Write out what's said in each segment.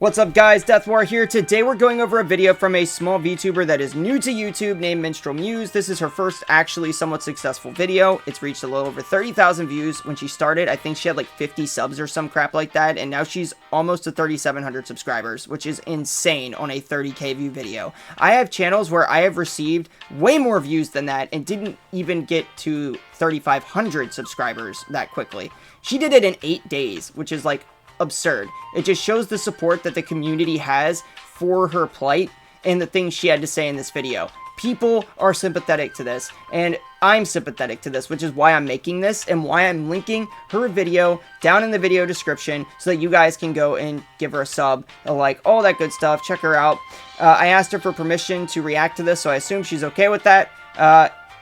What's up guys, Death War here. Today we're going over a video from a small VTuber that is new to YouTube named Minstrel. This is her first actually somewhat successful video. It's reached a little over 30,000 views. When she started, I think she had like 50 subs or some crap like that, and now she's almost to 3,700 subscribers, which is insane on a 30k view video. I have channels where I have received way more views than that and didn't even get to 3,500 subscribers that quickly. She did it in 8 days, which is like absurd. It just shows the support that the community has for her plight and the things she had to say in this video. People are sympathetic to this, and I'm sympathetic to this, which is why I'm making this and why I'm linking her video down in the video description so that you guys can go and give her a sub, like all that good stuff. Check her out. I asked her for permission to react to this, so I assume she's okay with that.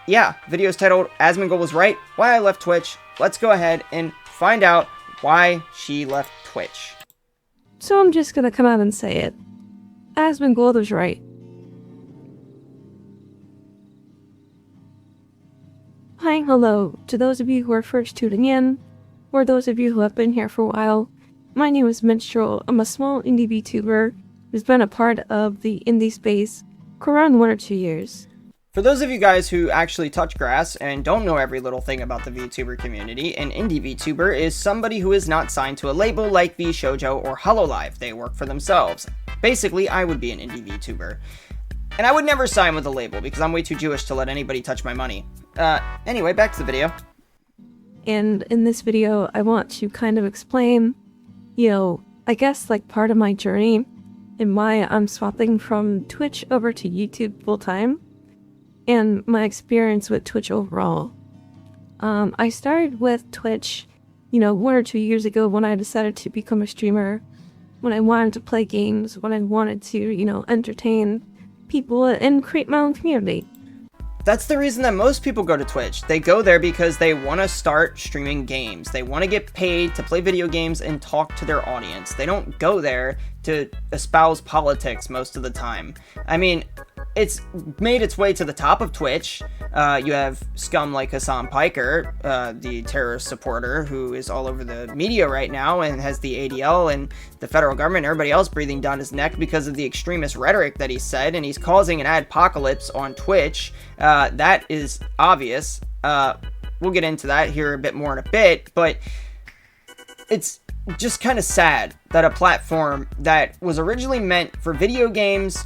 Yeah, video's titled Asmongold was right, why I left Twitch. Let's go ahead and find out why she left Twitch. So I'm just gonna come out and say it. Asmongold was right. Hi, hello to those of you who are first tuning in, or those of you who have been here for a while. My name is Minstrel. I'm a small indie VTuber who's been a part of the indie space for around 1 or 2 years. For those of you guys who actually touch grass and don't know every little thing about the VTuber community, an indie VTuber is somebody who is not signed to a label like VShojo or Hololive. They work for themselves. Basically, I would be an indie VTuber. And I would never sign with a label because I'm way too Jewish to let anybody touch my money. Anyway, back to the video. And in this video, I want to kind of explain, I guess like part of my journey and why I'm swapping from Twitch over to YouTube full time. And my experience with Twitch overall. I started with Twitch, 1 or 2 years ago when I decided to become a streamer, when I wanted to play games, when I wanted to, entertain people and create my own community. That's the reason that most people go to Twitch. They go there because they want to start streaming games. They want to get paid to play video games and talk to their audience. They don't go there to espouse politics most of the time. I mean, it's made its way to the top of Twitch. You have scum like Hasan Piker, the terrorist supporter who is all over the media right now and has the ADL and the federal government and everybody else breathing down his neck because of the extremist rhetoric that he said, and he's causing an adpocalypse on Twitch. That is obvious. We'll get into that here a bit more in a bit, but it's just kind of sad that a platform that was originally meant for video games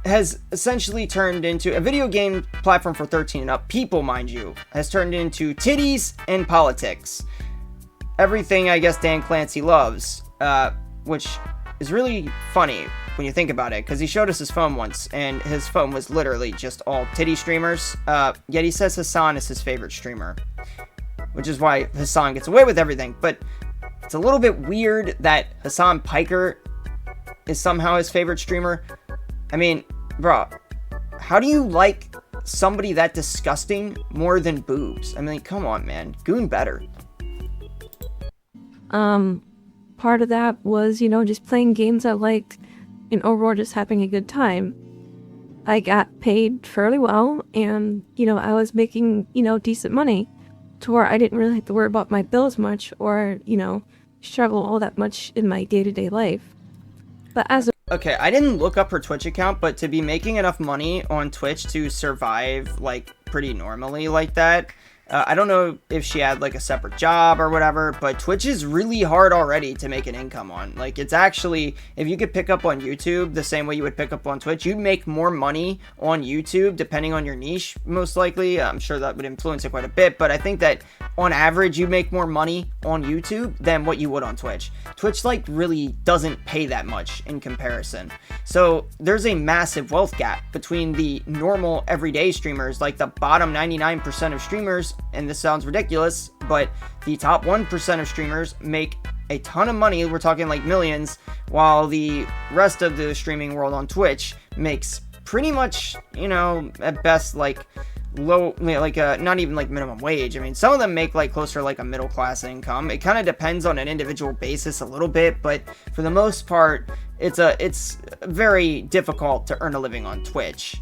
has essentially turned into a video game platform for 13 and up people, mind you, has turned into titties and politics. Everything I guess Dan Clancy loves, which is really funny when you think about it, because he showed us his phone once, and his phone was literally just all titty streamers, yet he says Hasan is his favorite streamer, which is why Hasan gets away with everything. But it's a little bit weird that Hasan Piker is somehow his favorite streamer. I mean, bro, how do you like somebody that disgusting more than boobs? I mean, come on, man. Goon better. Part of that was, just playing games I liked and overall just having a good time. I got paid fairly well and, I was making, decent money to where I didn't really have to worry about my bills much or, struggle all that much in my day-to-day life. But as a Okay, I didn't look up her Twitch account, but to be making enough money on Twitch to survive, like, pretty normally like that, I don't know if she had, like, a separate job or whatever, but Twitch is really hard already to make an income on. Like, it's actually, if you could pick up on YouTube the same way you would pick up on Twitch, you'd make more money on YouTube, depending on your niche, most likely. I'm sure that would influence it quite a bit, but I think that, on average, you make more money on YouTube than what you would on Twitch. Twitch, like, really doesn't pay that much in comparison. So, there's a massive wealth gap between the normal, everyday streamers, like the bottom 99% of streamers, and this sounds ridiculous, but the top 1% of streamers make a ton of money, we're talking like millions, while the rest of the streaming world on Twitch makes pretty much, at best, like, low, like, not even like minimum wage. I mean, some of them make like closer to like a middle class income. It kind of depends on an individual basis a little bit, but for the most part, it's very difficult to earn a living on Twitch.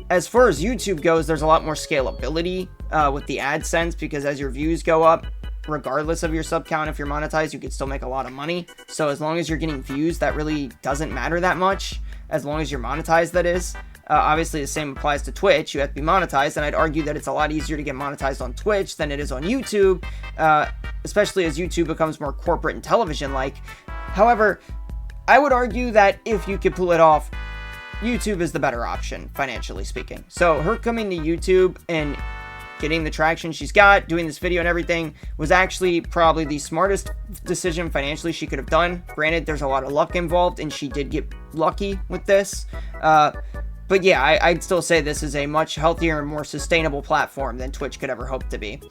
As far as YouTube goes, there's a lot more scalability with the AdSense, because as your views go up, regardless of your sub count. If you're monetized, you could still make a lot of money. So as long as you're getting views, that really doesn't matter that much, as long as you're monetized, that is. Obviously, the same applies to Twitch. You have to be monetized, and I'd argue that it's a lot easier to get monetized on Twitch than it is on YouTube, especially as YouTube becomes more corporate and television-like. However, I would argue that if you could pull it off, YouTube is the better option, financially speaking. So her coming to YouTube and getting the traction she's got, doing this video and everything, was actually probably the smartest decision financially she could have done. Granted, there's a lot of luck involved, and she did get lucky with this. But yeah, I'd still say this is a much healthier and more sustainable platform than Twitch could ever hope to be.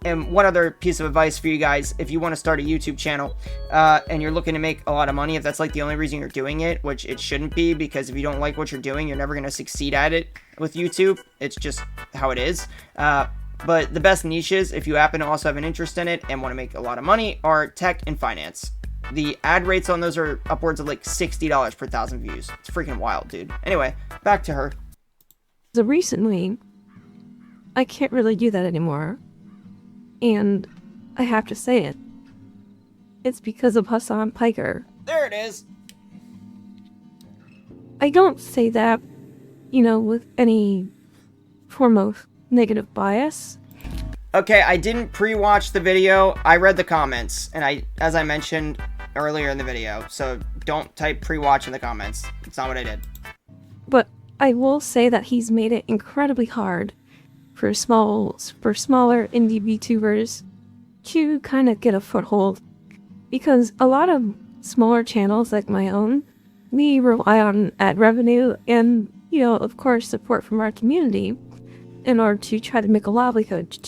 And one other piece of advice for you guys, if you want to start a YouTube channel and you're looking to make a lot of money, if that's like the only reason you're doing it, which it shouldn't be, because if you don't like what you're doing, you're never going to succeed at it with YouTube. It's just how it is. But the best niches, if you happen to also have an interest in it and want to make a lot of money, are tech and finance. The ad rates on those are upwards of like $60 per 1,000 views. It's freaking wild, dude. Anyway, back to her. So recently, I can't really do that anymore. And I have to say it. It's because of Hasan Piker. There it is. I don't say that, with any form of negative bias. Okay, I didn't pre-watch the video. I read the comments, and as I mentioned earlier in the video, so don't type pre-watch in the comments. It's not what I did. But I will say that he's made it incredibly hard for smaller indie VTubers to kind of get a foothold, because a lot of smaller channels like my own, we rely on ad revenue and, of course, support from our community in order to try to make a livelihood,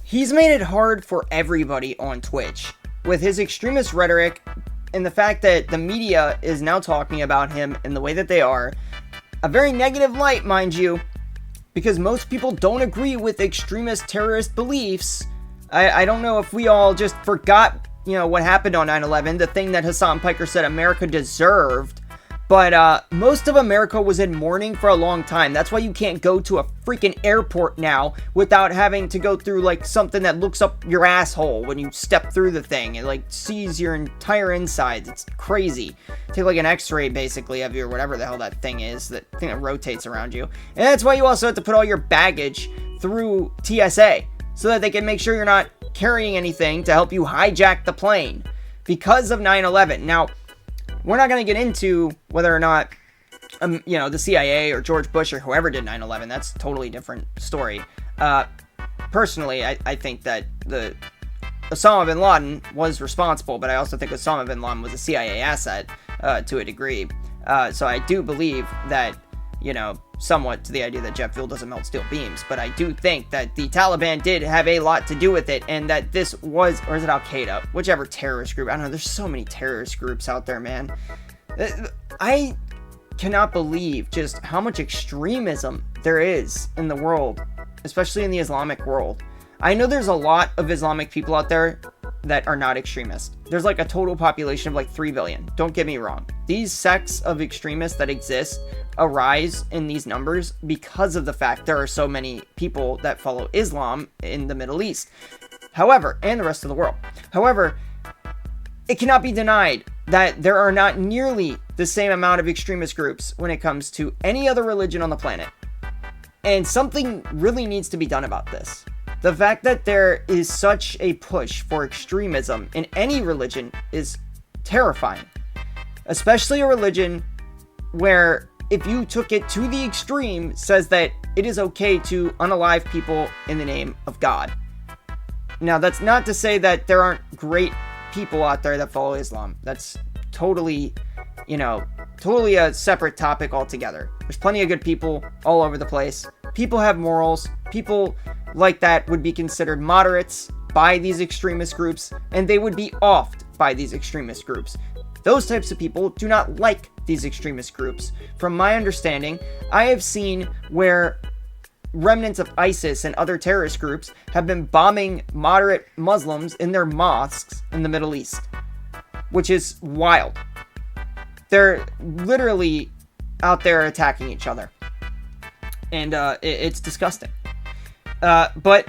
He's made it hard for everybody on Twitch with his extremist rhetoric and the fact that the media is now talking about him in the way that they are. A very negative light, mind you, because most people don't agree with extremist terrorist beliefs. I don't know if we all just forgot, what happened on 9/11, the thing that Hasan Piker said America deserved. But most of America was in mourning for a long time. That's why you can't go to a freaking airport now without having to go through like something that looks up your asshole when you step through the thing. It like sees your entire insides. It's crazy. Take like an x-ray basically of you or whatever the hell that thing is, that thing that rotates around you. And that's why you also have to put all your baggage through TSA so that they can make sure you're not carrying anything to help you hijack the plane because of 9/11. Now, we're not going to get into whether or not, the CIA or George Bush or whoever did 9/11. That's a totally different story. Personally, I think that Osama bin Laden was responsible, but I also think Osama bin Laden was a CIA asset to a degree. So I do believe that, somewhat to the idea that jet fuel doesn't melt steel beams. But I do think that the Taliban did have a lot to do with it, and that this was, or is it Al-Qaeda? Whichever terrorist group. I don't know. There's so many terrorist groups out there, man. I cannot believe just how much extremism there is in the world, especially in the Islamic world. I know there's a lot of Islamic people out there that are not extremists. There's like a total population of like 3 billion. Don't get me wrong. These sects of extremists that exist arise in these numbers because of the fact there are so many people that follow Islam in the Middle East. However, and the rest of the world. However, it cannot be denied that there are not nearly the same amount of extremist groups when it comes to any other religion on the planet. And something really needs to be done about this. The fact that there is such a push for extremism in any religion is terrifying. Especially a religion where, if you took it to the extreme, says that it is okay to unalive people in the name of God. Now, that's not to say that there aren't great people out there that follow Islam. That's totally a separate topic altogether. There's plenty of good people all over the place. People have morals. People like that would be considered moderates by these extremist groups, and they would be offed by these extremist groups. Those types of people do not like these extremist groups. From my understanding, I have seen where remnants of ISIS and other terrorist groups have been bombing moderate Muslims in their mosques in the Middle East, which is wild. They're literally out there attacking each other, and it's disgusting. But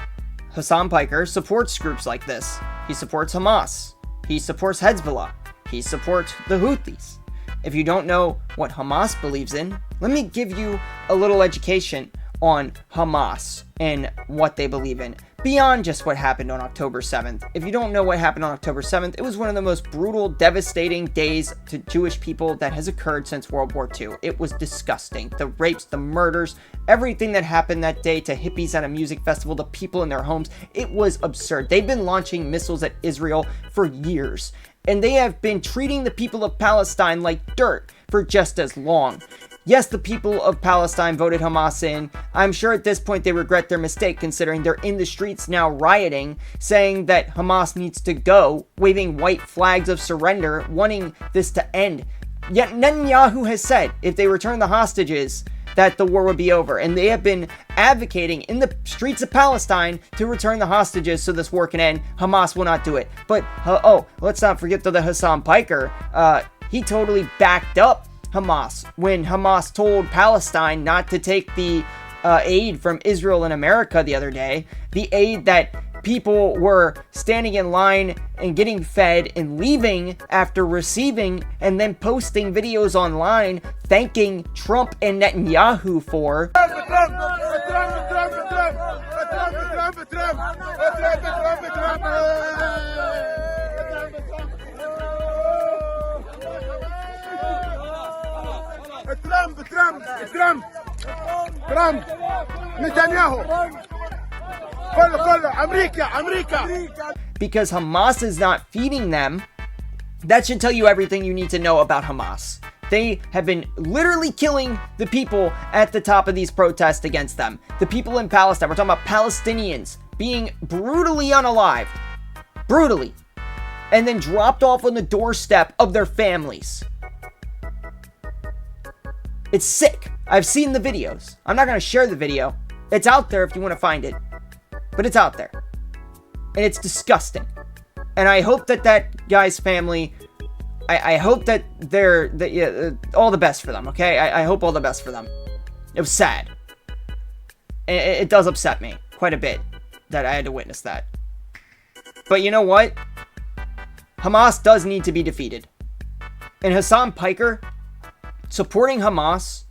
Hasan Piker supports groups like this. He supports Hamas. He supports Hezbollah. He supports the Houthis. If you don't know what Hamas believes in, let me give you a little education on Hamas and what they believe in, beyond just what happened on October 7th. If you don't know what happened on October 7th, it was one of the most brutal, devastating days to Jewish people that has occurred since World War II. It was disgusting. The rapes, the murders, everything that happened that day, to hippies at a music festival, to people in their homes, it was absurd. They've been launching missiles at Israel for years, and they have been treating the people of Palestine like dirt for just as long. Yes, the people of Palestine voted Hamas in. I'm sure at this point they regret their mistake, considering they're in the streets now rioting, saying that Hamas needs to go, waving white flags of surrender, wanting this to end. Yet Netanyahu has said if they return the hostages, that the war would be over. And they have been advocating in the streets of Palestine to return the hostages so this war can end. Hamas will not do it. But, let's not forget that Hasan Piker, he totally backed up Hamas when Hamas told Palestine not to take the aid from Israel and America the other day. The aid that people were standing in line and getting fed and leaving after receiving, and then posting videos online thanking Trump and Netanyahu for. Trump, Netanyahu. Because Hamas is not feeding them. That should tell you everything you need to know about Hamas. They have been literally killing the people at the top of these protests against them. The people in Palestine, we're talking about Palestinians being brutally unalived. Brutally. And then dropped off on the doorstep of their families. It's sick. I've seen the videos. I'm not going to share the video. It's out there if you want to find it. But it's out there. And it's disgusting. And I hope that that guy's family, I hope that all the best for them, okay? I hope all the best for them. It was sad. It does upset me quite a bit that I had to witness that. But you know what? Hamas does need to be defeated. And Hasan Piker supporting Hamas,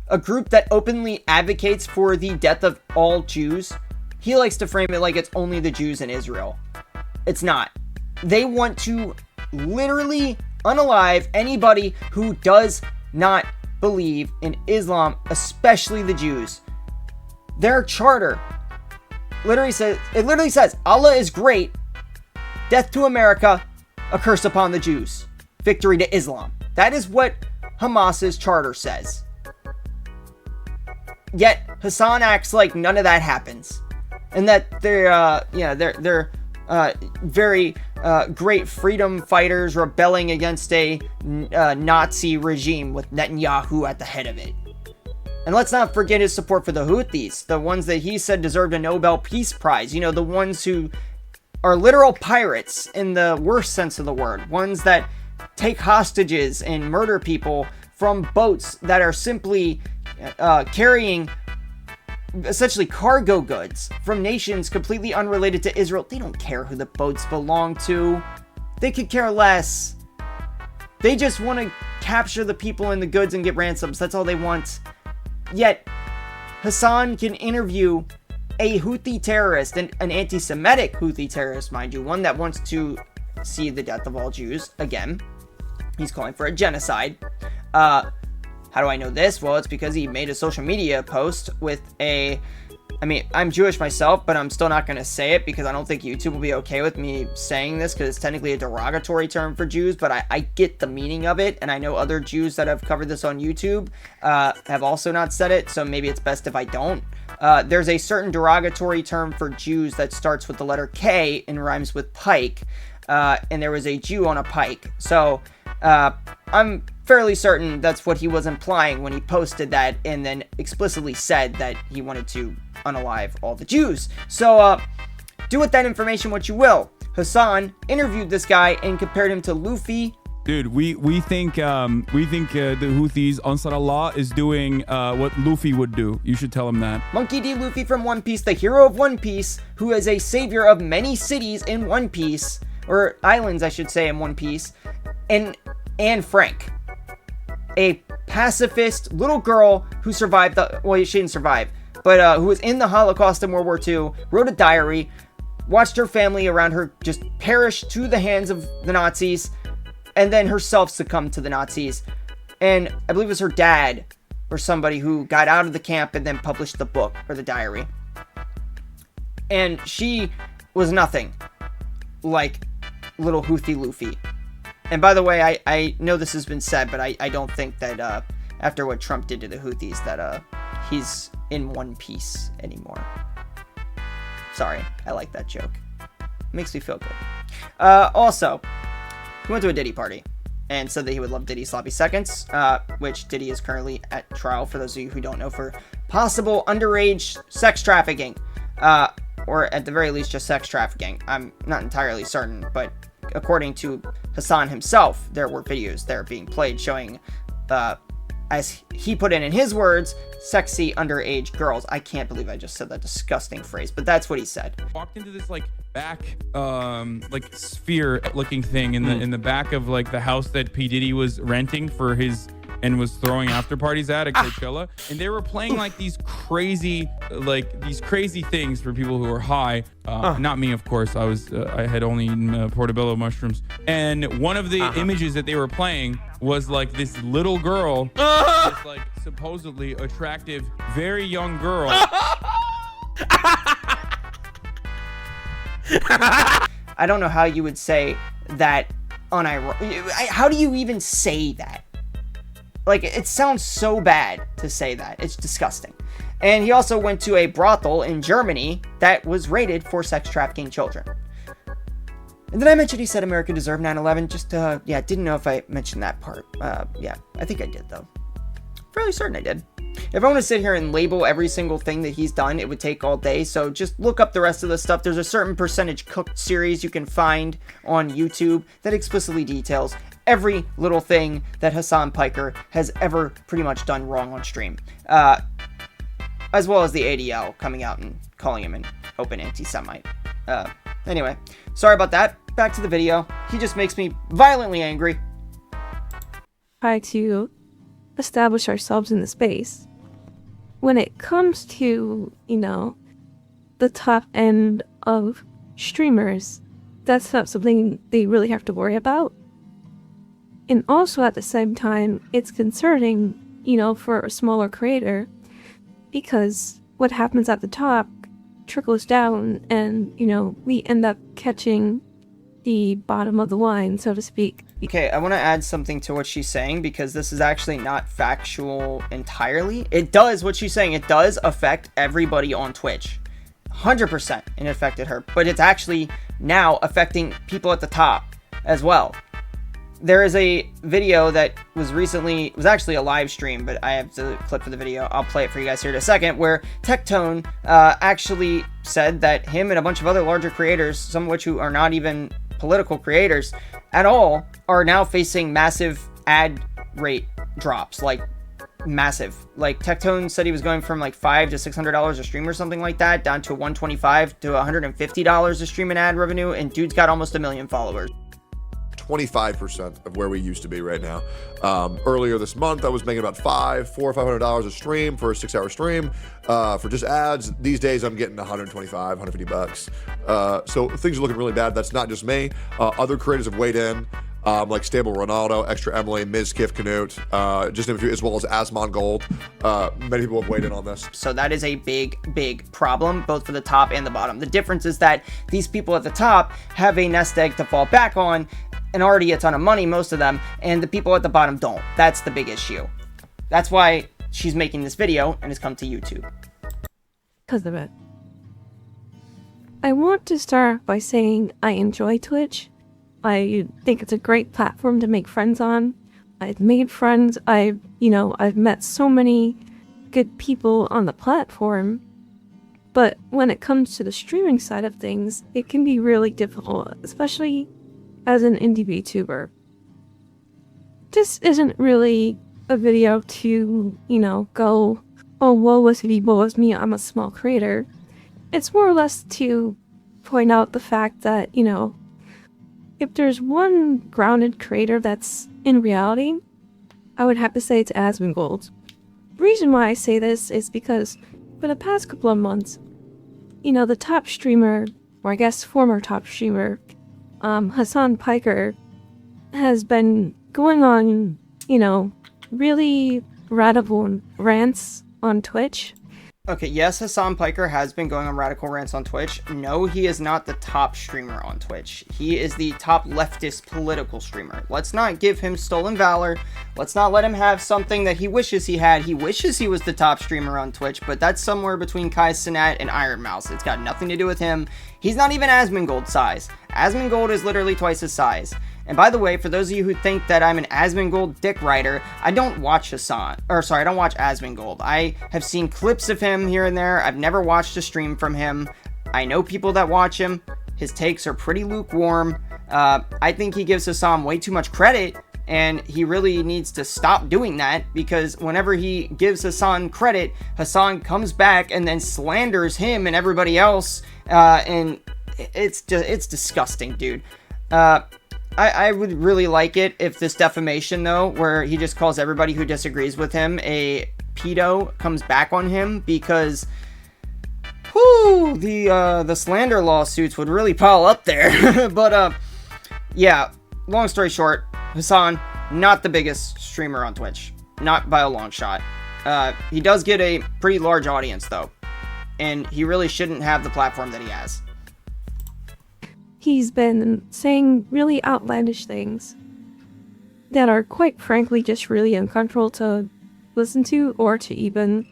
a group that openly advocates for the death of all Jews, he likes to frame it like it's only the Jews in Israel. It's not. They want to literally unalive anybody who does not believe in Islam, especially the Jews. Their charter literally says, Allah is great, death to America, a curse upon the Jews, victory to Islam. That is what Hamas's charter says. Yet Hasan acts like none of that happens, and that they're very great freedom fighters rebelling against a Nazi regime with Netanyahu at the head of it. And let's not forget his support for the Houthis, the ones that he said deserved a Nobel Peace Prize. You know, the ones who are literal pirates in the worst sense of the word. Ones that take hostages and murder people from boats that are simply carrying essentially cargo goods from nations completely unrelated to Israel. They don't care who the boats belong to. They could care less. They just want to capture the people and the goods and get ransoms. That's all they want. Yet Hasan can interview a Houthi terrorist, and an anti-Semitic Houthi terrorist, mind you, one that wants to see the death of all Jews. Again, he's calling for a genocide. How do I know this? Well, it's because he made a social media post with I'm Jewish myself, but I'm still not going to say it because I don't think YouTube will be okay with me saying this because it's technically a derogatory term for Jews, but I get the meaning of it, and I know other Jews that have covered this on YouTube have also not said it, so maybe it's best if I don't. There's a certain derogatory term for Jews that starts with the letter K and rhymes with pike, and there was a Jew on a pike. So I'm fairly certain that's what he was implying when he posted that and then explicitly said that he wanted to unalive all the Jews. So do with that information what you will. Hasan interviewed this guy and compared him to Luffy Dude, we think the Houthis, Ansar Allah, is doing what Luffy would do. You should tell him that. Monkey D. Luffy from One Piece, the hero of One Piece, who is a savior of many cities in One Piece, or islands, I should say, in One Piece, and Anne Frank, a pacifist little girl who survived well, she didn't survive, but who was in the Holocaust in World War II, wrote a diary, watched her family around her just perish to the hands of the Nazis, and then herself succumbed to the Nazis. And I believe it was her dad or somebody who got out of the camp and then published the book or the diary. And she was nothing like little Houthi Luffy. And by the way, I know this has been said, but I don't think that after what Trump did to the Houthis that he's in one piece anymore. Sorry, I like that joke. Makes me feel good. Also, he went to a Diddy party and said that he would love Diddy Sloppy Seconds, which Diddy is currently at trial, for those of you who don't know, for possible underage sex trafficking, or at the very least just sex trafficking. I'm not entirely certain, but according to Hasan himself, there were videos there being played showing, as he put in his words, sexy underage girls. I can't believe I just said that disgusting phrase, but that's what he said. Walked into this like back like sphere looking thing in the back of like the house that P. Diddy was renting for his and was throwing after parties at Coachella, and they were playing like these crazy things for people who are high. Not me, of course. I had only eaten portobello mushrooms, and one of the images that they were playing was like this little girl, this like supposedly attractive, very young girl. I don't know how you would say that how do you even say that? Like, it sounds so bad to say that. It's disgusting. And he also went to a brothel in Germany that was rated for sex trafficking children. And then I mentioned he said America deserved 9/11. Just, didn't know if I mentioned that part. Yeah, I think I did, though. Fairly certain I did. If I want to sit here and label every single thing that he's done, it would take all day. So just look up the rest of the stuff. There's a certain percentage cooked series you can find on YouTube that explicitly details every little thing that Hasan Piker has ever pretty much done wrong on stream. As well as the ADL coming out and calling him an open anti-Semite. Anyway, sorry about that. Back to the video. He just makes me violently angry. Try to establish ourselves in the space. When it comes to, the top end of streamers, that's not something they really have to worry about. And also at the same time, it's concerning, for a smaller creator, because what happens at the top trickles down and, we end up catching the bottom of the line, so to speak. Okay, I want to add something to what she's saying, because this is actually not factual entirely. It does, what she's saying, it does affect everybody on Twitch. 100% it affected her, but it's actually now affecting people at the top as well. There is a video that was actually a live stream, but I have the clip for the video. I'll play it for you guys here in a second, where Tectone actually said that him and a bunch of other larger creators, some of which who are not even political creators at all, are now facing massive ad rate drops, like massive. Like Tectone said he was going from like $500 to $600 a stream or something like that, down to $125 to $150 a stream in ad revenue, and dude's got almost 1 million followers. 25% of where we used to be right now. Earlier this month, I was making about $400 or $500 a stream for a 6-hour stream for just ads. These days, I'm getting $125, $150. So things are looking really bad. That's not just me. Other creators have weighed in, like Stable Ronaldo, Extra Emily, Ms. Kif Canute, just name a few, as well as Asmongold. Many people have weighed in on this. So that is a big, big problem, both for the top and the bottom. The difference is that these people at the top have a nest egg to fall back on, and already a ton of money, most of them, and the people at the bottom don't. That's the big issue. That's why she's making this video and has come to YouTube. Because of it. I want to start by saying I enjoy Twitch. I think it's a great platform to make friends on. I've made friends. I've met so many good people on the platform. But when it comes to the streaming side of things, it can be really difficult, especially as an indie VTuber. this isn't really a video to, go, oh, woe is me, woe is me, I'm a small creator. It's more or less to point out the fact that, if there's one grounded creator that's in reality, I would have to say it's Asmongold. The reason why I say this is because for the past couple of months, the top streamer, or I guess former top streamer, Hasan Piker, has been going on, really radical rants on Twitch. Okay, yes, Hasan Piker has been going on radical rants on Twitch. No, he is not the top streamer on Twitch. He is the top leftist political streamer. Let's not give him stolen valor. Let's not let him have something that he wishes he had. He wishes he was the top streamer on Twitch, but that's somewhere between Kai Cenat and Iron Mouse. It's got nothing to do with him. He's not even Asmongold size. Asmongold is literally twice his size. And by the way, for those of you who think that I'm an Asmongold dick rider, I don't watch I don't watch Asmongold. I have seen clips of him here and there. I've never watched a stream from him. I know people that watch him. His takes are pretty lukewarm. I think he gives Hasan way too much credit, and he really needs to stop doing that, because whenever he gives Hasan credit, Hasan comes back and then slanders him and everybody else, and it's disgusting, dude. I would really like it if this defamation, though, where he just calls everybody who disagrees with him a pedo, comes back on him, because the slander lawsuits would really pile up there. But yeah, long story short, Hasan, not the biggest streamer on Twitch, not by a long shot. He does get a pretty large audience, though, and he really shouldn't have the platform that he has. He's been saying really outlandish things that are quite frankly just really uncomfortable to listen to, or to even,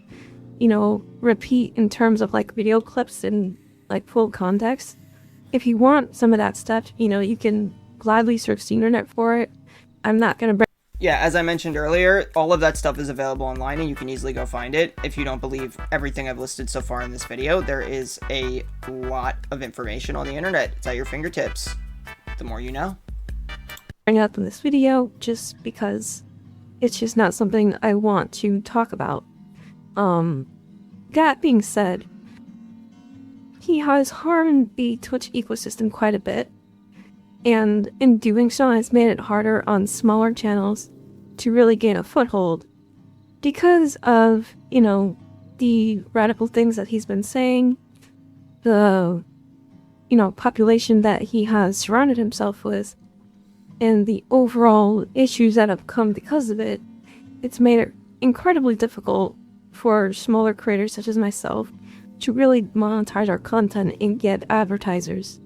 repeat in terms of like video clips and like full context. If you want some of that stuff, you can gladly search the internet for it. I'm not gonna bring. Yeah, as I mentioned earlier, all of that stuff is available online, and you can easily go find it. If you don't believe everything I've listed so far in this video, there is a lot of information on the internet. It's at your fingertips. The more you know. Bring up in this video just because it's just not something I want to talk about. That being said, he has harmed the Twitch ecosystem quite a bit, and in doing so has made it harder on smaller channels to really gain a foothold because of, the radical things that he's been saying, the, population that he has surrounded himself with, and the overall issues that have come because of it. It's made it incredibly difficult for smaller creators such as myself to really monetize our content and get advertisers.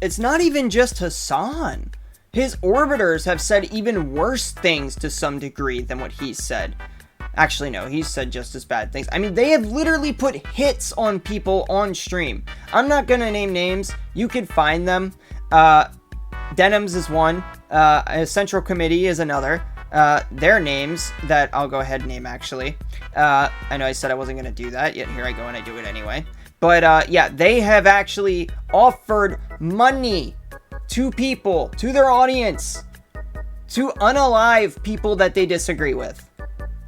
It's not even just Hasan. His orbiters have said even worse things to some degree than what he said. Actually, no, he's said just as bad things. I mean, they have literally put hits on people on stream. I'm not gonna name names. You could find them. Denims is one. Central Committee is another. Their names that I'll go ahead and name, actually. I know I said I wasn't gonna do that, yet here I go and I do it anyway. But yeah, they have actually offered money to people, to their audience, to unalive people that they disagree with.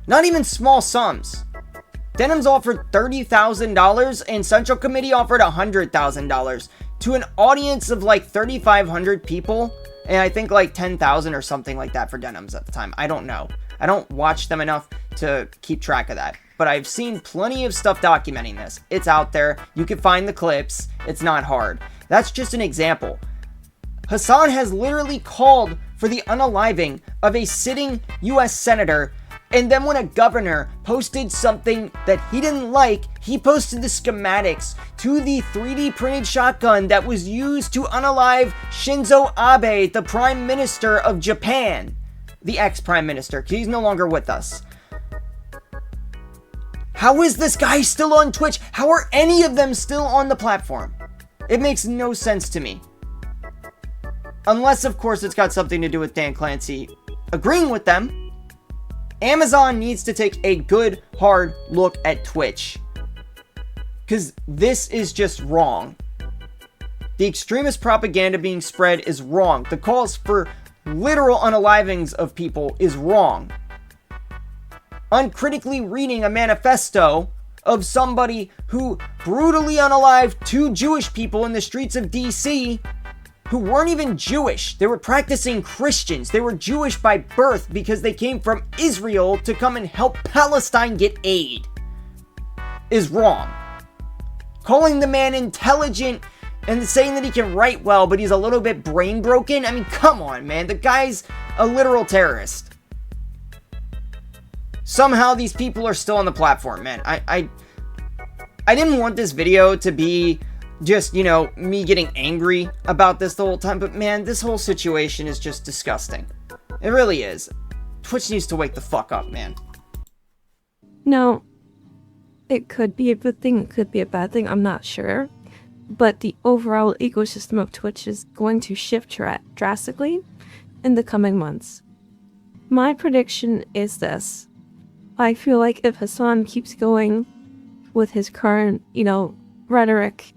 Not even small sums. Denim's offered $30,000 and Central Committee offered $100,000 to an audience of like 3,500 people. And I think like 10,000 or something like that for Denims at the time. I don't know. I don't watch them enough to keep track of that. But I've seen plenty of stuff documenting this. It's out there. You can find the clips. It's not hard. That's just an example. Hasan has literally called for the unaliving of a sitting US senator, and then when a governor posted something that he didn't like, he posted the schematics to the 3D printed shotgun that was used to unalive Shinzo Abe, the Prime Minister of Japan. The ex-Prime Minister, because he's no longer with us. How is this guy still on Twitch? How are any of them still on the platform? It makes no sense to me. Unless, of course, it's got something to do with Dan Clancy agreeing with them. Amazon needs to take a good, hard look at Twitch. Because this is just wrong. The extremist propaganda being spread is wrong. The calls for literal unalivings of people is wrong. Uncritically reading a manifesto of somebody who brutally unalived 2 Jewish people in the streets of DC who weren't even Jewish. They were practicing Christians. They were Jewish by birth because they came from Israel to come and help Palestine get aid, is wrong. Calling the man intelligent and saying that he can write well, but he's a little bit brain broken. I mean, come on, man. The guy's a literal terrorist. Somehow these people are still on the platform, man. I didn't want this video to be just, you know, me getting angry about this the whole time, but man, this whole situation is just disgusting. It really is. Twitch needs to wake the fuck up, man. Now, it could be a good thing, it could be a bad thing, I'm not sure. But the overall ecosystem of Twitch is going to shift drastically in the coming months. My prediction is this. I feel like if Hasan keeps going with his current, you know, rhetoric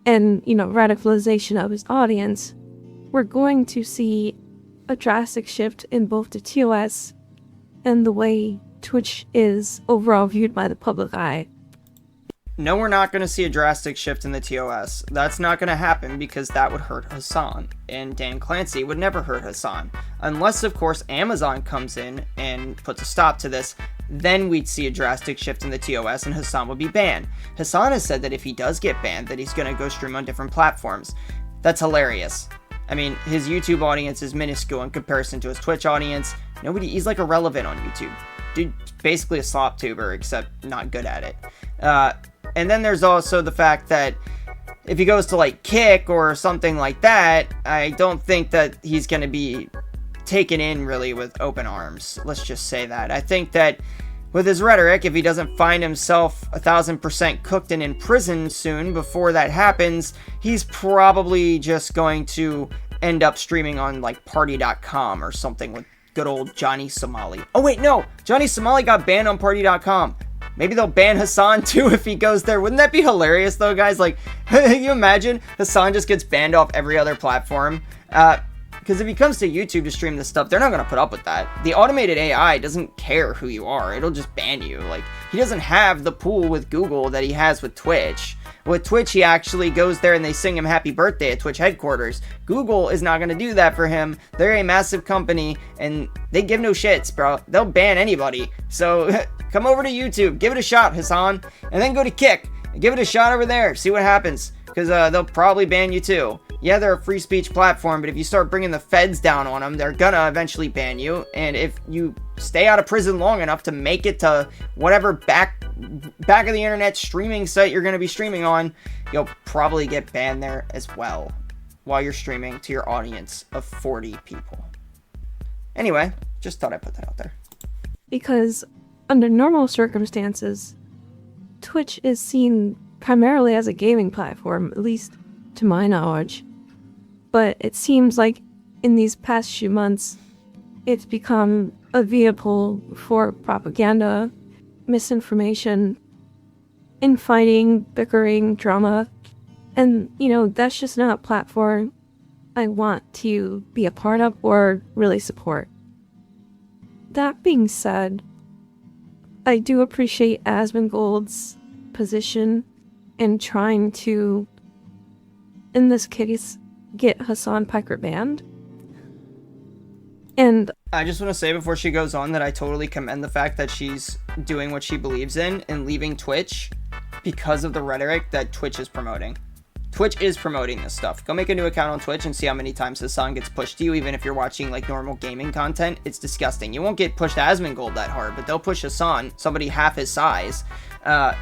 and, you know, radicalization of his audience, we're going to see a drastic shift in both the TOS and the way Twitch is overall viewed by the public eye. No, we're not going to see a drastic shift in the TOS. That's not going to happen because that would hurt Hasan. And Dan Clancy would never hurt Hasan. Unless, of course, Amazon comes in and puts a stop to this, then we'd see a drastic shift in the TOS and Hasan would be banned. Hasan has said that if he does get banned, that he's going to go stream on different platforms. That's hilarious. I mean, his YouTube audience is minuscule in comparison to his Twitch audience. He's like irrelevant on YouTube. Dude, basically a slop tuber, except not good at it. And then there's also the fact that if he goes to like Kick or something like that, I don't think that he's going to be taken in really with open arms. Let's just say that. I think that with his rhetoric, if he doesn't find himself 1000% cooked and in prison soon before that happens, he's probably just going to end up streaming on like party.com or something with good old Johnny Somali. Oh wait, no! Johnny Somali got banned on party.com. Maybe they'll ban Hasan too if he goes there. Wouldn't that be hilarious though, guys? Like, can you imagine Hasan just gets banned off every other platform? Because if he comes to YouTube to stream this stuff, they're not going to put up with that. The automated AI doesn't care who you are. It'll just ban you. Like, he doesn't have the pool with Google that he has with Twitch. With Twitch, he actually goes there and they sing him happy birthday at Twitch headquarters. Google is not going to do that for him. They're a massive company and they give no shits, bro. They'll ban anybody. So come over to YouTube, give it a shot, Hasan, and then go to Kick and give it a shot over there. See what happens, because they'll probably ban you too. Yeah, they're a free speech platform, but if you start bringing the feds down on them, they're gonna eventually ban you. And if you stay out of prison long enough to make it to whatever back of the internet streaming site you're gonna be streaming on, you'll probably get banned there as well while you're streaming to your audience of 40 people. Anyway, just thought I'd put that out there. Because under normal circumstances, Twitch is seen primarily as a gaming platform, at least to my knowledge. But it seems like in these past few months, it's become a vehicle for propaganda, misinformation, infighting, bickering, drama. And, you know, that's just not a platform I want to be a part of or really support. That being said, I do appreciate Asmongold's position in trying to, in this case, get Hasan Piker banned. And I just want to say before she goes on that I totally commend the fact that she's doing what she believes in and leaving Twitch because of the rhetoric that Twitch is promoting. Twitch is promoting this stuff. Go make a new account on Twitch and see how many times Hasan gets pushed to you, even if you're watching like normal gaming content. It's disgusting. You won't get pushed to Asmongold that hard, but they'll push Hasan, somebody half his size. And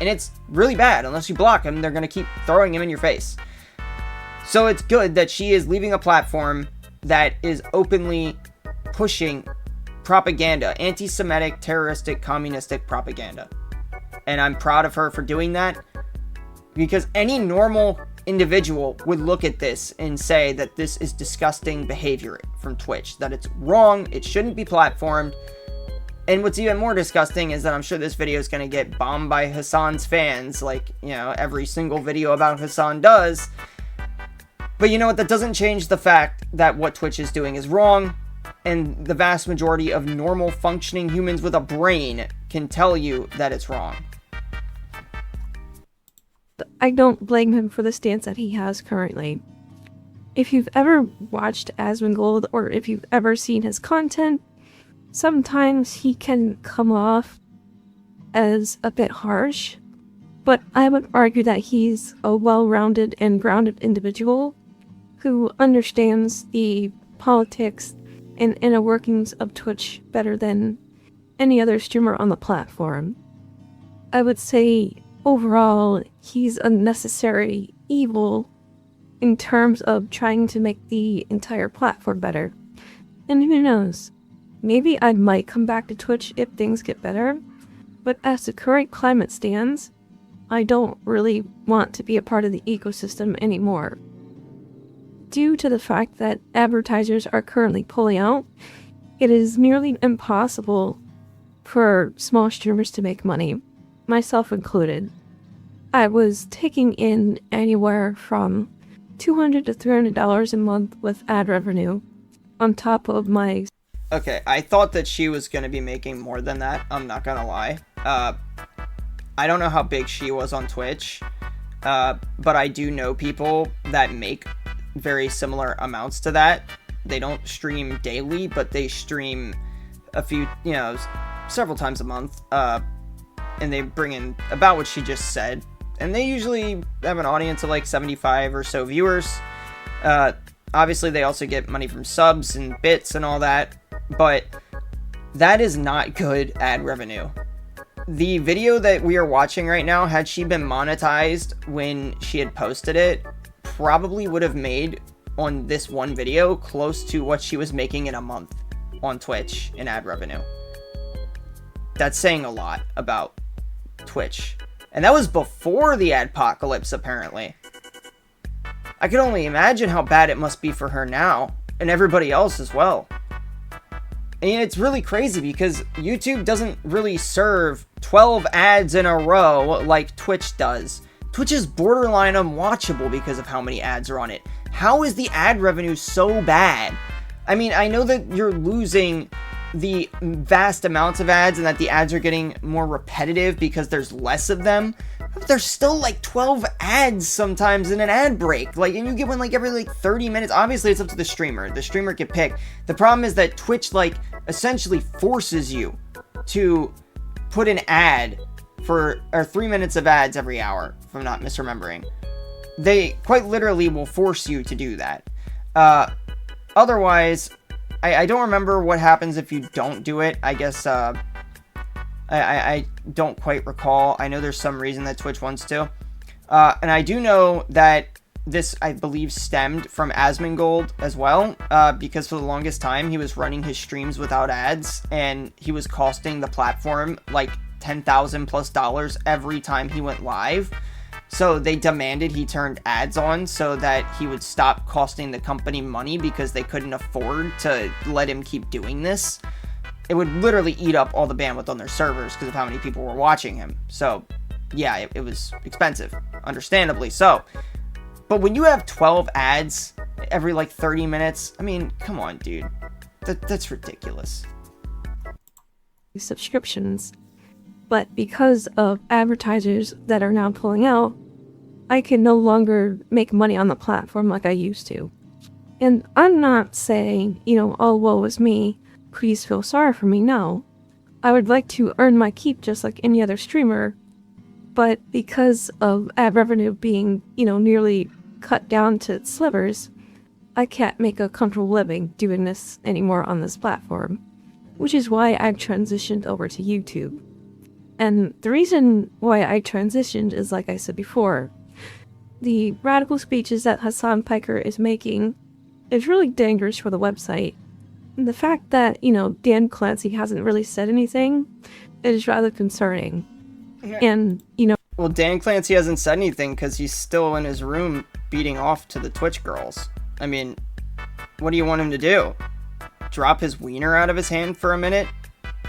it's really bad. Unless you block him, they're going to keep throwing him in your face. So it's good that she is leaving a platform that is openly pushing propaganda, anti-Semitic, terroristic, communistic propaganda. And I'm proud of her for doing that, because any normal individual would look at this and say that this is disgusting behavior from Twitch, that it's wrong, it shouldn't be platformed. And what's even more disgusting is that I'm sure this video is going to get bombed by Hasan's fans, like, you know, every single video about Hasan does. But you know what? That doesn't change the fact that what Twitch is doing is wrong, and the vast majority of normal functioning humans with a brain can tell you that it's wrong. I don't blame him for the stance that he has currently. If you've ever watched Asmongold, or if you've ever seen his content, sometimes he can come off as a bit harsh, but I would argue that he's a well-rounded and grounded individual who understands the politics and inner workings of Twitch better than any other streamer on the platform. I would say overall he's a necessary evil in terms of trying to make the entire platform better. And who knows, maybe I might come back to Twitch if things get better, but as the current climate stands, I don't really want to be a part of the ecosystem anymore. Due to the fact that advertisers are currently pulling out, it is nearly impossible for small streamers to make money, myself included. I was taking in anywhere from $200 to $300 a month with ad revenue on top of my... Okay, I thought that she was going to be making more than that, I'm not gonna lie. I don't know how big she was on Twitch, but I do know people that make very similar amounts to that. They don't stream daily, but they stream a few, several times a month, and they bring in about what she just said, and they usually have an audience of like 75 or so viewers. Obviously they also get money from subs and bits and all that, but that is not good ad revenue. The video that we are watching right now, had she been monetized when she had posted it, probably would have made on this one video close to what she was making in a month on Twitch in ad revenue. That's saying a lot about Twitch. And that was before the adpocalypse, apparently. I can only imagine how bad it must be for her now, and everybody else as well. And it's really crazy because YouTube doesn't really serve 12 ads in a row like Twitch does. Twitch is borderline unwatchable because of how many ads are on it. How is the ad revenue so bad? I mean, I know that you're losing the vast amounts of ads and that the ads are getting more repetitive because there's less of them, but there's still like 12 ads sometimes in an ad break. Like, and you get one like every like 30 minutes. Obviously it's up to the streamer. The streamer can pick. The problem is that Twitch like essentially forces you to put an ad for, or 3 minutes of ads every hour, if I'm not misremembering. They quite literally will force you to do that. Otherwise, I don't remember what happens if you don't do it. I guess, I don't quite recall. I know there's some reason that Twitch wants to. And I do know that this, I believe, stemmed from Asmongold as well, because for the longest time, he was running his streams without ads, and he was costing the platform like $10,000 plus every time he went live. So they demanded he turned ads on so that he would stop costing the company money because they couldn't afford to let him keep doing this. It would literally eat up all the bandwidth on their servers because of how many people were watching him. So yeah, it was expensive, understandably so. But when you have 12 ads every like 30 minutes, I mean, come on, dude. That's ridiculous. Subscriptions. But because of advertisers that are now pulling out, I can no longer make money on the platform like I used to. And I'm not saying, oh, woe is me, please feel sorry for me. No. I would like to earn my keep just like any other streamer, but because of ad revenue being, nearly cut down to slivers, I can't make a comfortable living doing this anymore on this platform, which is why I've transitioned over to YouTube. And the reason why I transitioned is, like I said before, the radical speeches that Hasan Piker is making is really dangerous for the website. And the fact that, Dan Clancy hasn't really said anything is rather concerning. And, Well, Dan Clancy hasn't said anything because he's still in his room beating off to the Twitch girls. I mean, what do you want him to do? Drop his wiener out of his hand for a minute?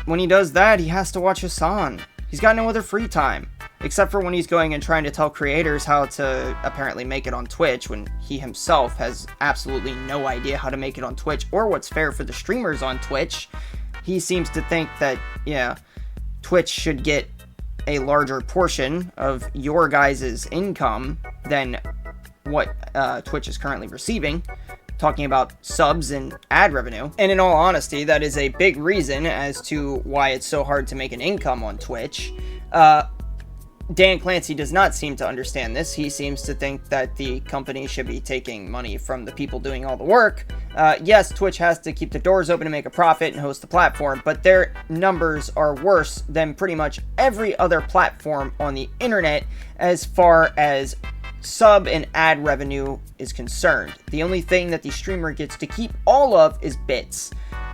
When he does that, he has to watch Hasan. He's got no other free time. except for when he's going and trying to tell creators how to apparently make it on Twitch, when he himself has absolutely no idea how to make it on Twitch or what's fair for the streamers on Twitch. He seems to think that, yeah, Twitch should get a larger portion of your guys' income than what Twitch is currently receiving, talking about subs and ad revenue. And in all honesty, that is a big reason as to why it's so hard to make an income on Twitch. Dan Clancy does not seem to understand this. He seems to think that the company should be taking money from the people doing all the work. Yes, Twitch has to keep the doors open to make a profit and host the platform, but their numbers are worse than pretty much every other platform on the internet as far as sub and ad revenue is concerned. The only thing that the streamer gets to keep all of is bits,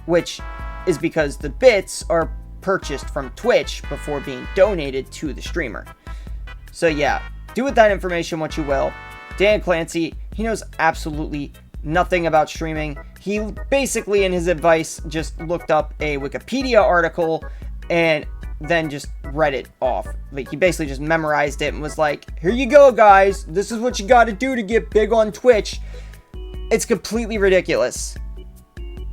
which is because the bits are purchased from Twitch before being donated to the streamer. So yeah, do with that information what you will. Dan Clancy, he knows absolutely nothing about streaming. He basically, in his advice, just looked up a Wikipedia article and then just read it off. Like, he basically just memorized it and was like, here you go, guys. This is what you gotta do to get big on Twitch. It's completely ridiculous.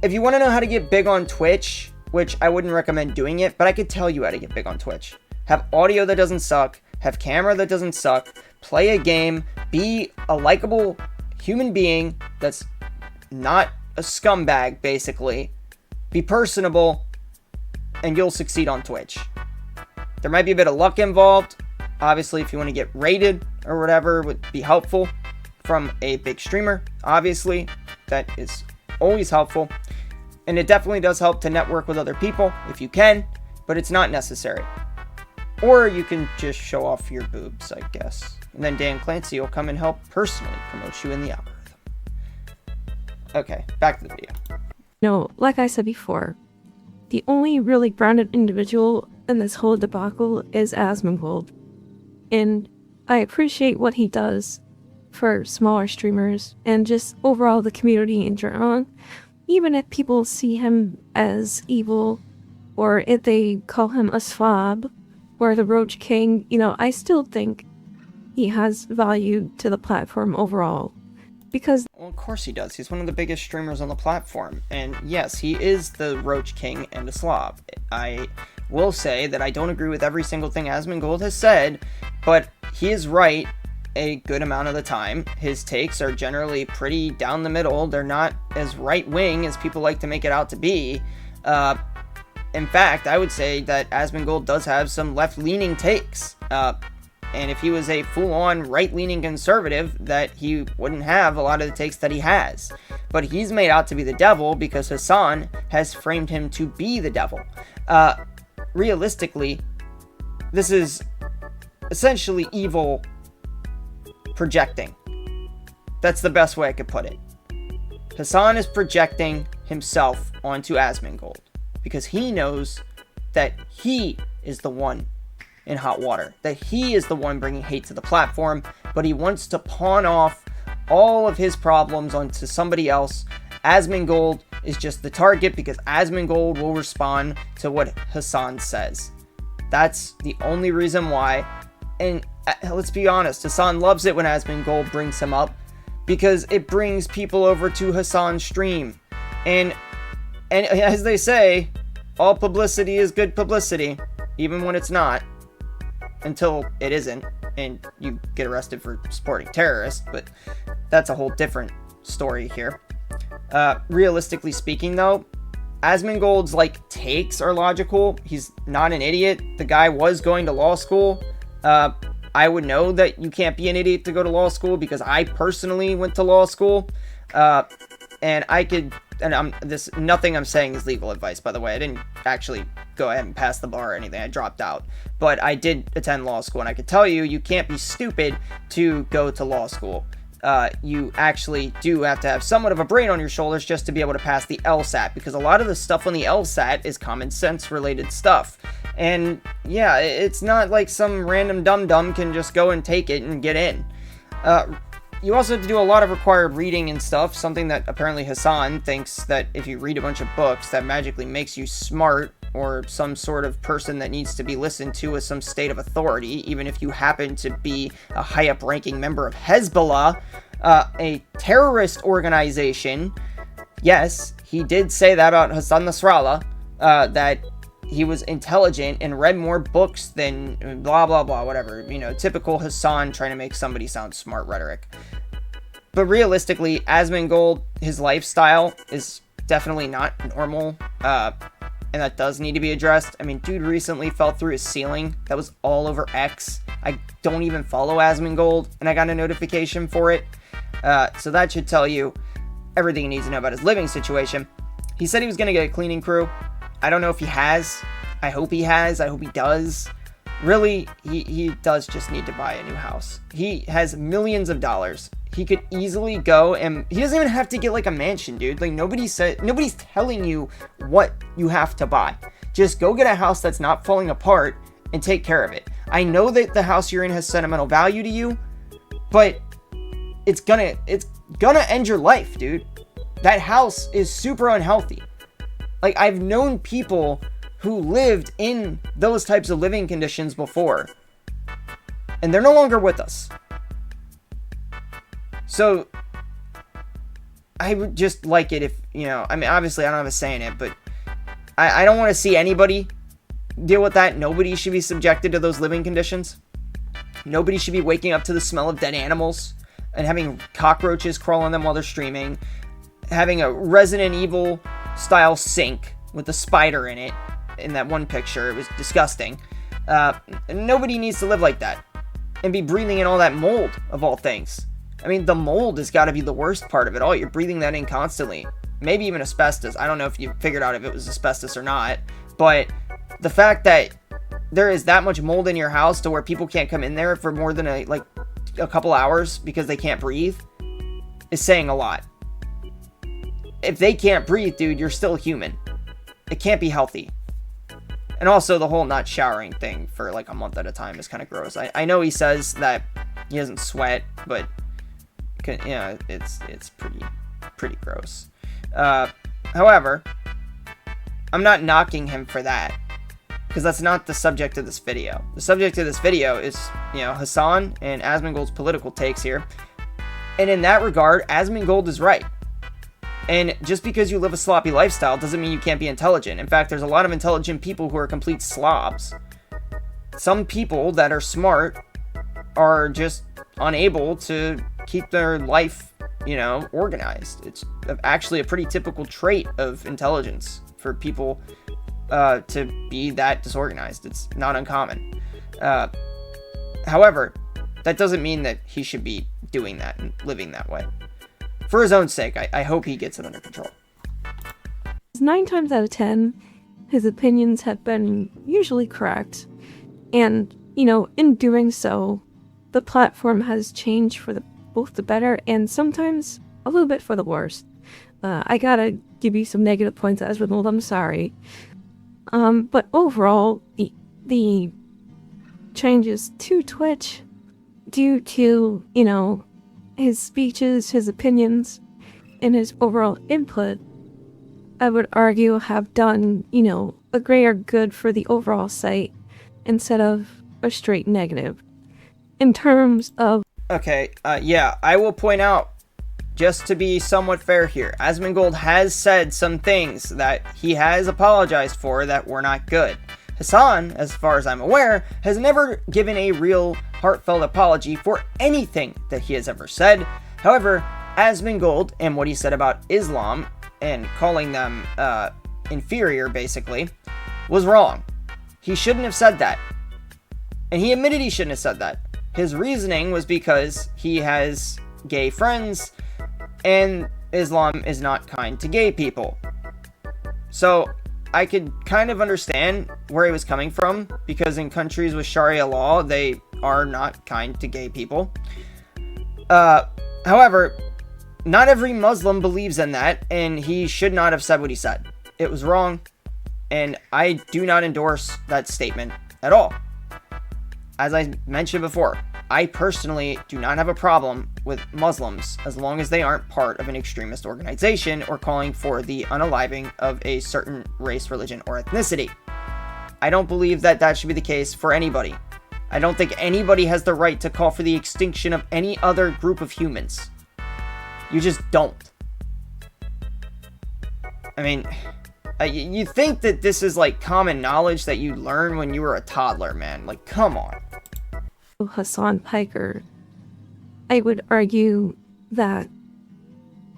If you want to know how to get big on Twitch, which I wouldn't recommend doing it, but I could tell you how to get big on Twitch. Have audio that doesn't suck, have camera that doesn't suck, play a game, be a likable human being that's not a scumbag, basically. Be personable, and you'll succeed on Twitch. There might be a bit of luck involved. Obviously, if you want to get rated or whatever, would be helpful from a big streamer. Obviously, that is always helpful. And it definitely does help to network with other people if you can, but it's not necessary. Or you can just show off your boobs, I guess. And then Dan Clancy will come and help personally promote you in the algorithm. Okay, back to the video. No, like I said before, the only really grounded individual in this whole debacle is Asmongold. And I appreciate what he does for smaller streamers and just overall the community in general. Even if people see him as evil, or if they call him a slob, or the Roach King, you know, I still think he has value to the platform overall. Because, well, of course he does. He's one of the biggest streamers on the platform. And yes, he is the Roach King and a slob. I will say that I don't agree with every single thing Asmongold has said, but he is right a good amount of the time. His takes are generally pretty down the middle. They're not as right-wing as people like to make it out to be. In fact, I would say that Asmongold does have some left-leaning takes. And if he was a full-on right-leaning conservative, that he wouldn't have a lot of the takes that he has. But he's made out to be the devil because Hasan has framed him to be the devil. Realistically, this is essentially evil projecting. That's the best way I could put it. Hasan is projecting himself onto Asmongold because he knows that he is the one in hot water, that he is the one bringing hate to the platform, but he wants to pawn off all of his problems onto somebody else. Asmongold is just the target because Asmongold will respond to what Hasan says. That's the only reason why. And let's be honest, Hasan loves it when Asmongold brings him up because it brings people over to Hasan's stream. And as they say, all publicity is good publicity, even when it's not, until it isn't, and you get arrested for supporting terrorists, but that's a whole different story here. Realistically speaking, though, Asmongold's, takes are logical. He's not an idiot. The guy was going to law school. I would know that you can't be an idiot to go to law school because I personally went to law school. And I could, and nothing I'm saying is legal advice, by the way. I didn't actually go ahead and pass the bar or anything. I dropped out. But I did attend law school, and I could tell you, you can't be stupid to go to law school. You actually do have to have somewhat of a brain on your shoulders just to be able to pass the LSAT, because a lot of the stuff on the LSAT is common sense related stuff. And yeah, it's not like some random dum-dum can just go and take it and get in. You also have to do a lot of required reading and stuff, something that apparently Hasan thinks that if you read a bunch of books, that magically makes you smart or some sort of person that needs to be listened to with some state of authority, even if you happen to be a high up ranking member of Hezbollah, a terrorist organization. Yes, he did say that about Hasan Nasrallah, that he was intelligent and read more books than blah, blah, blah, whatever. You know, typical Hasan trying to make somebody sound smart rhetoric. But realistically, Asmongold, his lifestyle is definitely not normal, and that does need to be addressed. I mean, dude recently fell through his ceiling. That was all over X. I don't even follow Asmongold, and I got a notification for it. So that should tell you everything you need to know about his living situation. He said he was going to get a cleaning crew. I don't know if he has. I hope he has. I hope he does. Really, he does just need to buy a new house. He has millions of dollars. He could easily go, and he doesn't even have to get like a mansion, dude. Like nobody's telling you what you have to buy. Just go get a house that's not falling apart and take care of it. I know that the house you're in has sentimental value to you, but it's gonna end your life, dude. That house is super unhealthy. Like, I've known people who lived in those types of living conditions before, and they're no longer with us. So, I would just like it if, you know, I mean, obviously I don't have a say in it, but I don't want to see anybody deal with that. Nobody should be subjected to those living conditions. Nobody should be waking up to the smell of dead animals and having cockroaches crawl on them while they're streaming. Having a Resident Evil style sink with a spider in it. In that one picture, it was disgusting. Nobody needs to live like that and be breathing in all that mold, of all things. I mean, the mold has got to be the worst part of it all. You're breathing that in constantly. Maybe even asbestos. I don't know if you figured out if it was asbestos or not, but the fact that there is that much mold in your house to where people can't come in there for more than a couple hours because they can't breathe is saying a lot. If they can't breathe, dude, you're still human. It can't be healthy. And also the whole not showering thing for like a month at a time is kind of gross. I know he says that he doesn't sweat, but yeah, it's pretty gross. However, I'm not knocking him for that, because that's not the subject of this video. The subject of this video is, you know, Hasan and Asmongold's political takes here. And in that regard, Asmongold is right. And just because you live a sloppy lifestyle doesn't mean you can't be intelligent. In fact, there's a lot of intelligent people who are complete slobs. Some people that are smart are just unable to keep their life, you know, organized. It's actually a pretty typical trait of intelligence for people to be that disorganized. It's not uncommon. However, that doesn't mean that he should be doing that and living that way. For his own sake, I hope he gets it under control. 9 times out of 10, his opinions have been usually correct. And, you know, in doing so, the platform has changed for both the better and sometimes a little bit for the worse. I gotta give you some negative points, Asmongold, I'm sorry. But overall, the changes to Twitch due to, you know, his speeches, his opinions, and his overall input, I would argue have done, you know, a greater good for the overall site instead of a straight negative. In terms of... Okay, yeah, I will point out, just to be somewhat fair here, Asmongold has said some things that he has apologized for that were not good. Hasan, as far as I'm aware, has never given a real heartfelt apology for anything that he has ever said. However, Asmongold and what he said about Islam and calling them inferior, basically, was wrong. He shouldn't have said that. And he admitted he shouldn't have said that. His reasoning was because he has gay friends and Islam is not kind to gay people. So I could kind of understand where he was coming from, because in countries with Sharia law, they are not kind to gay people. However, not every Muslim believes in that, and he should not have said what he said. It was wrong, and I do not endorse that statement at all. As I mentioned before, I personally do not have a problem with Muslims as long as they aren't part of an extremist organization or calling for the unaliving of a certain race, religion, or ethnicity. I don't believe that that should be the case for anybody. I don't think anybody has the right to call for the extinction of any other group of humans. You just don't. I mean, you think that this is like common knowledge that you learn when you were a toddler, man. Like, come on. Hasan Piker, I would argue that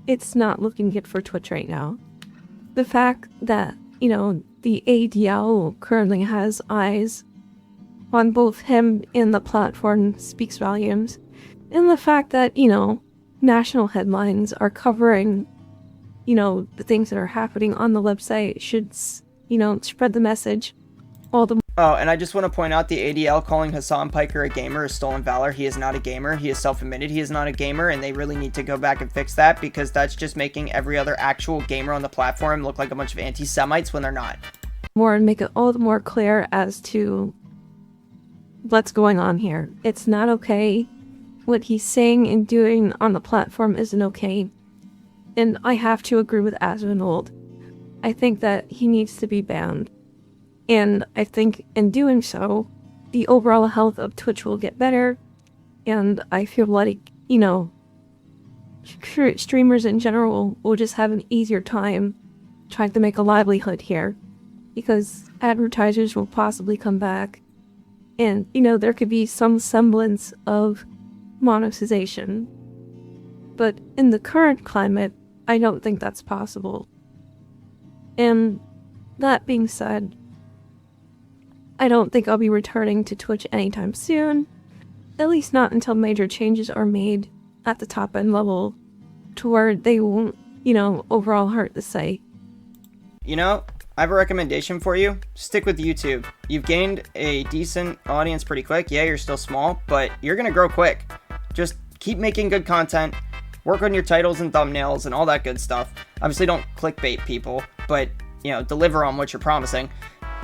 it's not looking good for Twitch right now. The fact that, you know, the ADL currently has eyes on both him and the platform speaks volumes. And the fact that, you know, national headlines are covering, you know, the things that are happening on the website should, you know, spread the message all the more. Oh, and I just want to point out the ADL calling Hasan Piker a gamer is stolen valor. He is not a gamer. He is self-admitted he is not a gamer, and they really need to go back and fix that because that's just making every other actual gamer on the platform look like a bunch of anti-Semites when they're not. More and make it all the more clear as to what's going on here. It's not okay. What he's saying and doing on the platform isn't okay. And I have to agree with Asmongold. I think that he needs to be banned. And I think in doing so, the overall health of Twitch will get better. And I feel like, you know, streamers in general will just have an easier time trying to make a livelihood here. Because advertisers will possibly come back. And, you know, there could be some semblance of monetization. But in the current climate, I don't think that's possible. And that being said, I don't think I'll be returning to Twitch anytime soon. At least not until major changes are made at the top end level to where they won't, you know, overall hurt the site. You know, I have a recommendation for you. Stick with YouTube. You've gained a decent audience pretty quick. Yeah, you're still small, but you're gonna grow quick. Just keep making good content. Work on your titles and thumbnails and all that good stuff. Obviously don't clickbait people, but, you know, deliver on what you're promising.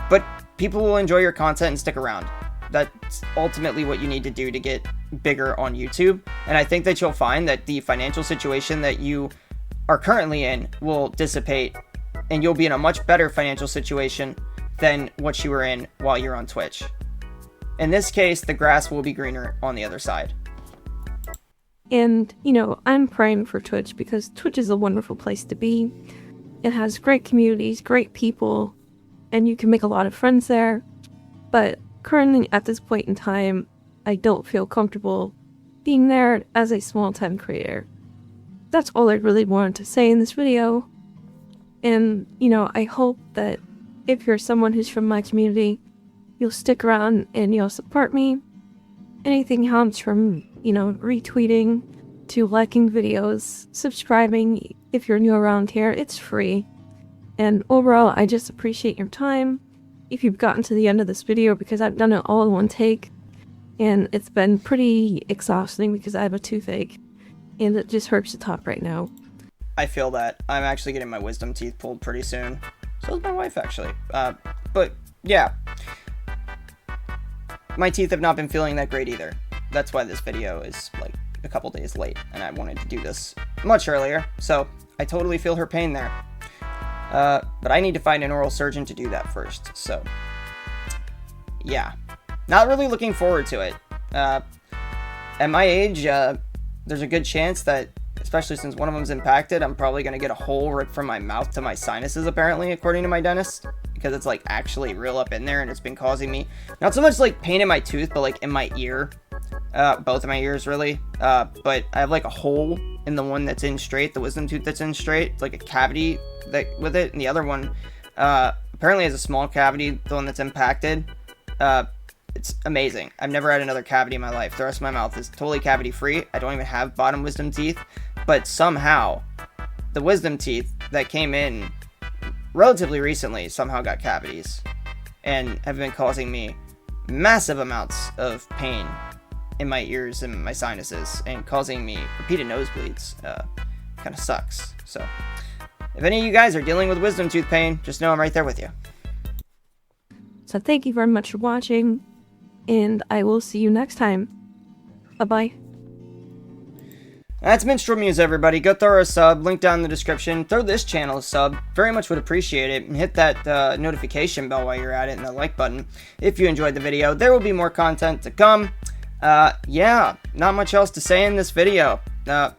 But people will enjoy your content and stick around. That's ultimately what you need to do to get bigger on YouTube. And I think that you'll find that the financial situation that you are currently in will dissipate and you'll be in a much better financial situation than what you were in while you're on Twitch. In this case, the grass will be greener on the other side. And, you know, I'm praying for Twitch because Twitch is a wonderful place to be. It has great communities, great people, and you can make a lot of friends there. But currently, at this point in time, I don't feel comfortable being there as a small-time creator. That's all I really wanted to say in this video. And, you know, I hope that if you're someone who's from my community, you'll stick around and you'll support me. Anything helps from, you know, retweeting to liking videos, subscribing if you're new around here. It's free. And overall, I just appreciate your time. If you've gotten to the end of this video, because I've done it all in one take, and it's been pretty exhausting because I have a toothache, and it just hurts the top right now. I feel that. I'm actually getting my wisdom teeth pulled pretty soon. So is my wife, actually. But, yeah. My teeth have not been feeling that great either. That's why this video is, like, a couple days late, and I wanted to do this much earlier, so I totally feel her pain there. But I need to find an oral surgeon to do that first, so yeah. Not really looking forward to it. At my age, there's a good chance that, especially since one of them's impacted, I'm probably going to get a hole ripped from my mouth to my sinuses, apparently, according to my dentist, because it's, like, actually real up in there, and it's been causing me, not so much, like, pain in my tooth, but, like, in my ear. Both of my ears, really. But I have, like, a hole in the one that's in straight, the wisdom tooth that's in straight. It's like a cavity that with it, and the other one apparently has a small cavity, the one that's impacted. It's amazing. I've never had another cavity in my life. The rest of my mouth is totally cavity free. I don't even have bottom wisdom teeth, but somehow the wisdom teeth that came in relatively recently somehow got cavities and have been causing me massive amounts of pain in my ears and my sinuses and causing me repeated nosebleeds. Kind of sucks. So if any of you guys are dealing with wisdom tooth pain, just know I'm right there with you. So thank you very much for watching, and I will see you next time. Bye-bye. That's Minstrel Muse, everybody. Go throw her a sub, link down in the description. Throw this channel a sub. Very much would appreciate it. And hit that notification bell while you're at it and the like button if you enjoyed the video. There will be more content to come. Yeah, not much else to say in this video.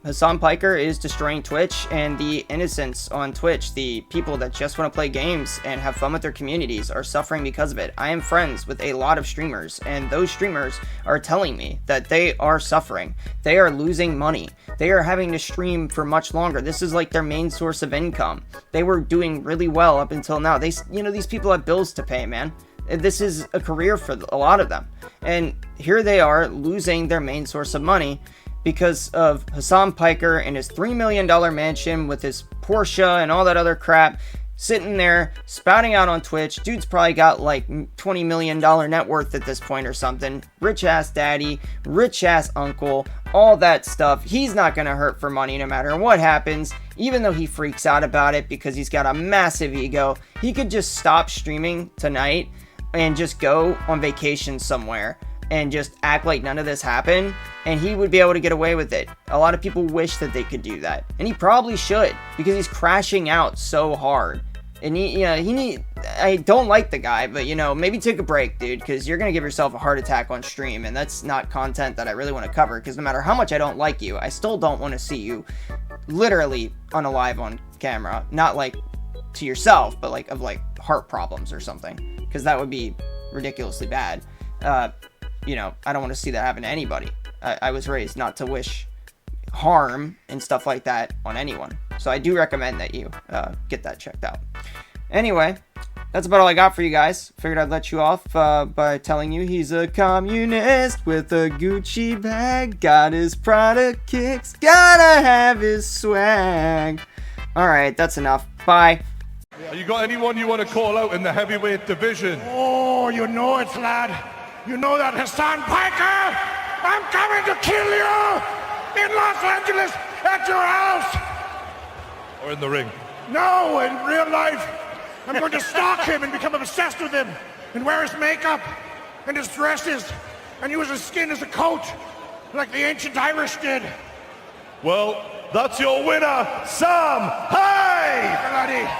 Hasan Piker is destroying Twitch and the innocents on Twitch. The people that just want to play games and have fun with their communities are suffering because of it. I am friends with a lot of streamers, and those streamers are telling me that they are suffering. They are losing money. They are having to stream for much longer. This is like their main source of income. They were doing really well up until now. These people have bills to pay, man. This is a career for a lot of them. And here they are losing their main source of money because of Hasan Piker and his $3 million mansion with his Porsche and all that other crap, sitting there spouting out on Twitch. Dude's probably got like $20 million net worth at this point or something. Rich ass daddy, rich ass uncle, all that stuff. He's not gonna hurt for money no matter what happens, even though he freaks out about it because he's got a massive ego. He could just stop streaming tonight and just go on vacation somewhere and just act like none of this happened, and he would be able to get away with it. A lot of people wish that they could do that, and he probably should, because he's crashing out so hard. And I don't like the guy, but maybe take a break, dude, because you're gonna give yourself a heart attack on stream, and that's not content that I really want to cover, because no matter how much I don't like you, I still don't want to see you literally unalive on camera. Not like to yourself, but like of like heart problems or something, because that would be ridiculously bad. I don't want to see that happen to anybody. I was raised not to wish harm and stuff like that on anyone. So I do recommend that you get that checked out. Anyway, that's about all I got for you guys. Figured I'd let you off by telling you he's a communist with a Gucci bag. Got his Prada kicks. Gotta have his swag. Alright, that's enough. Bye. You got anyone you want to call out in the heavyweight division? Oh, you know it, lad. You know that, Hasan Piker? I'm coming to kill you in Los Angeles at your house. Or in the ring? No, in real life. I'm going to stalk him and become obsessed with him and wear his makeup and his dresses and use his skin as a coat like the ancient Irish did. Well, that's your winner, Sam. Hey! Bloody.